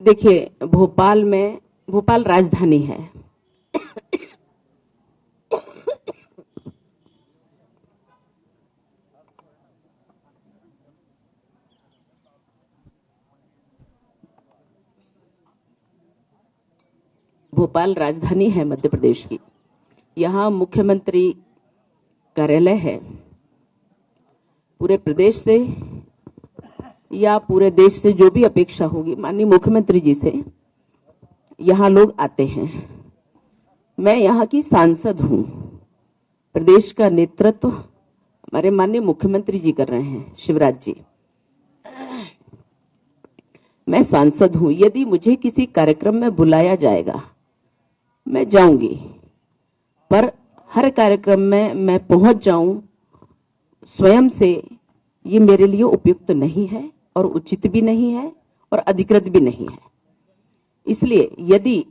देखिए, भोपाल राजधानी है। भोपाल राजधानी है मध्य प्रदेश की। यहाँ मुख्यमंत्री कार्यालय है। पूरे प्रदेश से या पूरे देश से जो भी अपेक्षा होगी माननीय मुख्यमंत्री जी से, यहाँ लोग आते हैं। मैं यहाँ की सांसद हूँ। प्रदेश का नेतृत्व हमारे माननीय मुख्यमंत्री जी कर रहे हैं, शिवराज जी। मैं सांसद हूँ। यदि मुझे किसी कार्यक्रम में बुलाया जाएगा मैं जाऊंगी, पर हर कार्यक्रम में मैं पहुंच जाऊं स्वयं से, ये मेरे लिए उपयुक्त नहीं है और उचित भी नहीं है और अधिकृत भी नहीं है। इसलिए यदि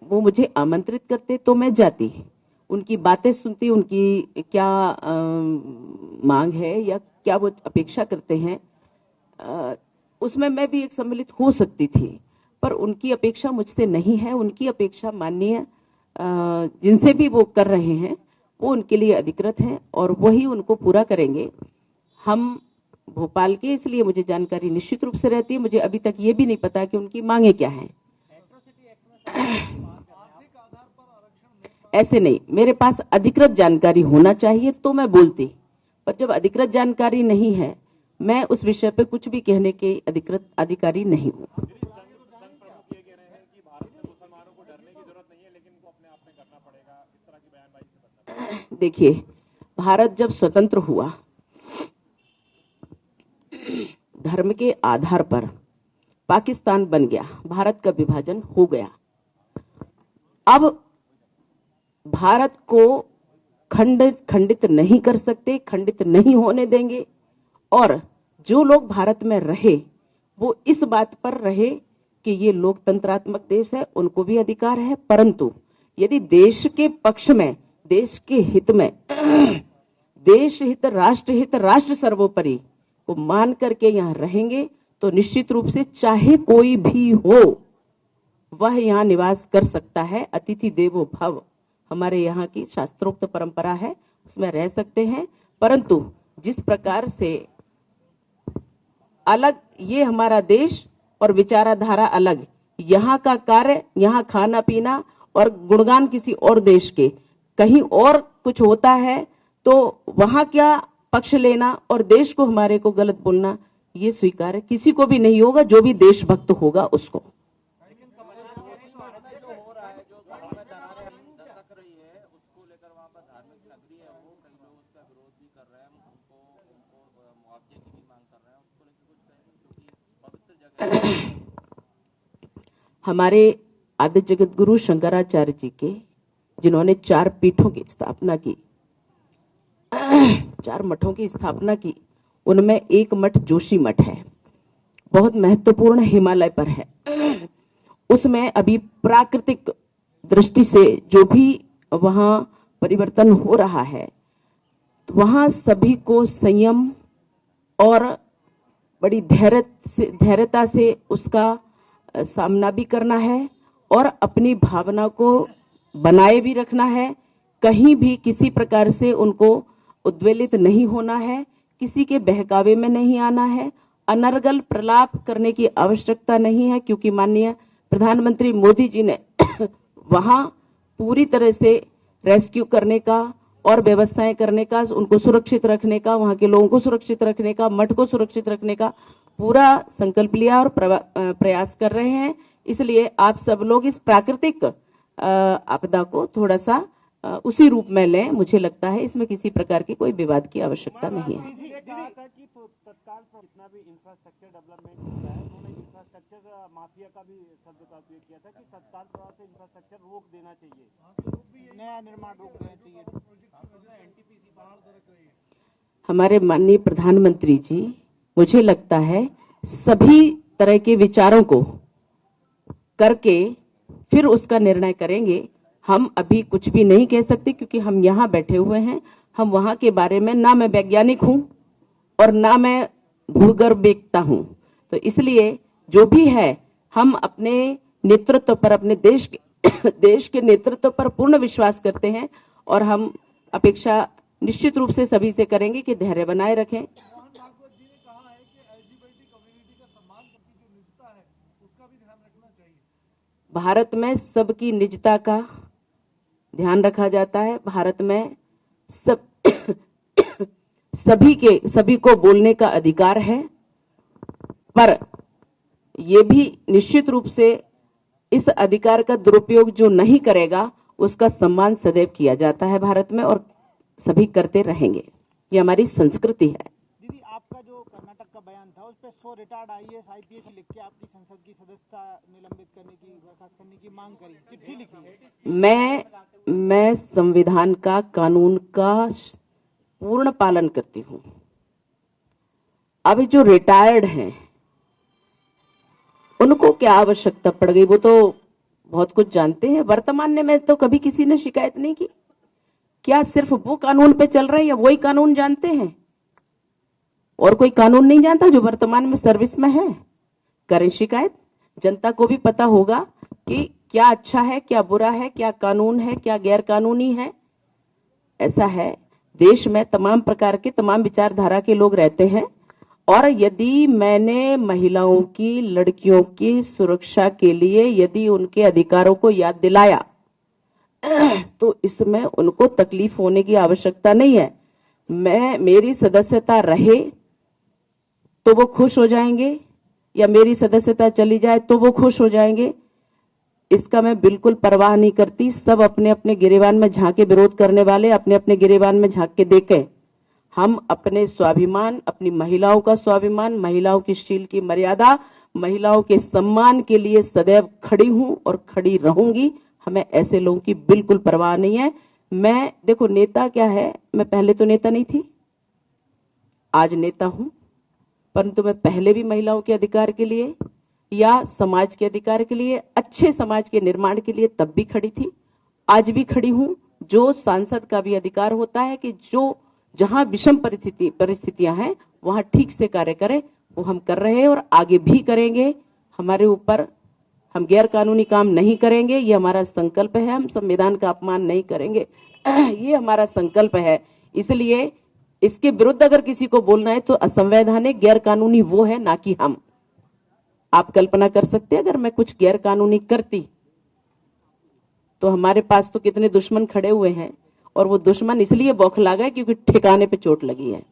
वो मुझे आमंत्रित करते तो मैं जाती, उनकी बातें सुनती, उनकी क्या मांग है या क्या वो अपेक्षा करते हैं, उसमें मैं भी एक सम्मिलित हो सकती थी। पर उनकी अपेक्षा मुझसे नहीं है। उनकी अपेक्षा माननीय जिनसे भी वो कर रहे हैं वो उनके लिए अधिकृत हैं और वही उनको पूरा करेंगे। हम भोपाल के, इसलिए मुझे जानकारी निश्चित रूप से रहती है। मुझे अभी तक ये भी नहीं पता कि उनकी मांगे क्या हैं। ऐसे नहीं, मेरे पास अधिकृत जानकारी होना चाहिए तो मैं बोलती, पर जब अधिकृत जानकारी नहीं है, मैं उस विषय पे कुछ भी कहने के अधिकृत अधिकारी नहीं हूं। देखिए, भारत जब स्वतंत्र हुआ, धर्म के आधार पर पाकिस्तान बन गया, भारत का विभाजन हो गया। अब भारत को खंडित नहीं कर सकते, खंडित नहीं होने देंगे। और जो लोग भारत में रहे वो इस बात पर रहे कि ये लोकतंत्रात्मक देश है, उनको भी अधिकार है। परंतु यदि देश के पक्ष में, देश के हित में, देश हित, राष्ट्र सर्वोपरि को मान करके यहाँ रहेंगे तो निश्चित रूप से चाहे कोई भी हो वह यहाँ निवास कर सकता है। अतिथि देवो भव हमारे यहाँ की शास्त्रोक्त परंपरा है, उसमें रह सकते हैं। परंतु जिस प्रकार से अलग ये हमारा देश और विचारधारा अलग, यहाँ का कार्य, यहाँ खाना पीना और गुणगान किसी और देश के, कहीं और कुछ होता है तो वहां क्या पक्ष लेना और देश को, हमारे को गलत बोलना, ये स्वीकार किसी को भी नहीं होगा, जो भी देशभक्त होगा उसको। हमारे आदि जगत गुरु शंकराचार्य जी के, जिन्होंने 4 पीठों की स्थापना की, 4 मठों की स्थापना की, उनमें एक मठ जोशी मठ है, बहुत महत्वपूर्ण, हिमालय पर है। उसमें अभी प्राकृतिक दृष्टि से जो भी वहां परिवर्तन हो रहा है, तो वहां सभी को संयम और बड़ी धैर्यता से उसका सामना भी करना है और अपनी भावना को बनाए भी रखना है। कहीं भी किसी प्रकार से उनको उद्वेलित नहीं होना है, किसी के बहकावे में नहीं आना है, अनर्गल प्रलाप करने की आवश्यकता नहीं है, क्योंकि माननीय प्रधानमंत्री मोदी जी ने वहां पूरी तरह से रेस्क्यू करने का और व्यवस्थाएं करने का, उनको सुरक्षित रखने का, वहां के लोगों को सुरक्षित रखने का, मठ को सुरक्षित रखने का पूरा संकल्प लिया और प्रयास कर रहे हैं। इसलिए आप सब लोग इस प्राकृतिक आपदा को थोड़ा सा उसी रूप में लें। मुझे लगता है इसमें किसी प्रकार की कोई विवाद की आवश्यकता नहीं है। तत्काल जितना भी इंफ्रास्ट्रक्चर डेवलपमेंट होता है, उन्होंने इंफ्रास्ट्रक्चर माफिया का भी शब्द का उपयोग किया था कि तत्काल प्रभाव से इंफ्रास्ट्रक्चर रोक देना चाहिए, नया निर्माण रोक देना चाहिए। हमारे माननीय प्रधानमंत्री जी, मुझे लगता है सभी तरह के विचारों को करके फिर उसका निर्णय करेंगे। हम अभी कुछ भी नहीं कह सकते, क्योंकि हम यहाँ बैठे हुए हैं। हम वहां के बारे में, ना मैं वैज्ञानिक हूं और ना मैं भूगर्भ देखता हूं, तो इसलिए जो भी है हम अपने नेतृत्व पर, अपने देश के नेतृत्व पर पूर्ण विश्वास करते हैं और हम अपेक्षा निश्चित रूप से सभी से करेंगे कि धैर्य बनाए रखें। मोहन भागवत जी ने कहा है कि एलजीबीटी कम्युनिटी का सम्मान करके जो निजता है उसका भी ध्यान रखना चाहिए। भारत में सबकी निजता का ध्यान रखा जाता है। भारत में सभी को बोलने का अधिकार है, पर यह भी निश्चित रूप से इस अधिकार का दुरुपयोग जो नहीं करेगा उसका सम्मान सदैव किया जाता है भारत में, और सभी करते रहेंगे। ये हमारी संस्कृति है। दीदी, आपका जो कर्नाटक का बयान था उस पर 100 रिटायर्ड आईएएस आईपीएस लिख के आपकी संसद की सदस्यता निलंबित करने की, बर्खास्त करने की मांग करी, चिट्ठी लिखी। मैं संविधान का, कानून का पूर्ण पालन करती हूं। अभी जो रिटायर्ड हैं उनको क्या आवश्यकता पड़ गई, वो तो बहुत कुछ जानते हैं। वर्तमान में तो कभी किसी ने शिकायत नहीं की। क्या सिर्फ वो कानून पे चल रहे हैं या वही कानून जानते हैं और कोई कानून नहीं जानता जो वर्तमान में सर्विस में है? करें शिकायत। जनता को भी पता होगा कि क्या अच्छा है, क्या बुरा है, क्या कानून है, क्या गैर कानूनी है। ऐसा है, देश में तमाम प्रकार के, तमाम विचारधारा के लोग रहते हैं, और यदि मैंने महिलाओं की, लड़कियों की सुरक्षा के लिए यदि उनके अधिकारों को याद दिलाया तो इसमें उनको तकलीफ होने की आवश्यकता नहीं है। मेरी सदस्यता रहे तो वो खुश हो जाएंगे, या मेरी सदस्यता चली जाए तो वो खुश हो जाएंगे, इसका मैं बिल्कुल परवाह नहीं करती। सब अपने अपने गिरेबान में झांके, विरोध करने वाले अपने अपने गिरेबान में झांक के देखें। हम अपने स्वाभिमान, अपनी महिलाओं का स्वाभिमान, महिलाओं की शील की मर्यादा, महिलाओं के सम्मान के लिए सदैव खड़ी हूं और खड़ी रहूंगी। हमें ऐसे लोगों की बिल्कुल परवाह नहीं है। मैं, देखो, नेता क्या है, मैं पहले तो नेता नहीं थी, आज नेता हूं, परंतु मैं पहले भी महिलाओं के अधिकार के लिए या समाज के अधिकार के लिए, अच्छे समाज के निर्माण के लिए तब भी खड़ी थी, आज भी खड़ी हूं। जो सांसद का भी अधिकार होता है कि जो जहां विषम परिस्थितियां हैं वहां ठीक से कार्य करें, वो हम कर रहे हैं और आगे भी करेंगे। हमारे ऊपर, हम गैर कानूनी काम नहीं करेंगे, ये हमारा संकल्प है। हम संविधान का अपमान नहीं करेंगे, ये हमारा संकल्प है। इसलिए इसके विरुद्ध अगर किसी को बोलना है तो असंवैधानिक, गैर कानूनी वो है, ना कि हम। आप कल्पना कर सकते हैं अगर मैं कुछ गैर कानूनी करती तो हमारे पास तो कितने दुश्मन खड़े हुए हैं, और वो दुश्मन इसलिए बौखला गए क्योंकि ठिकाने पे चोट लगी है।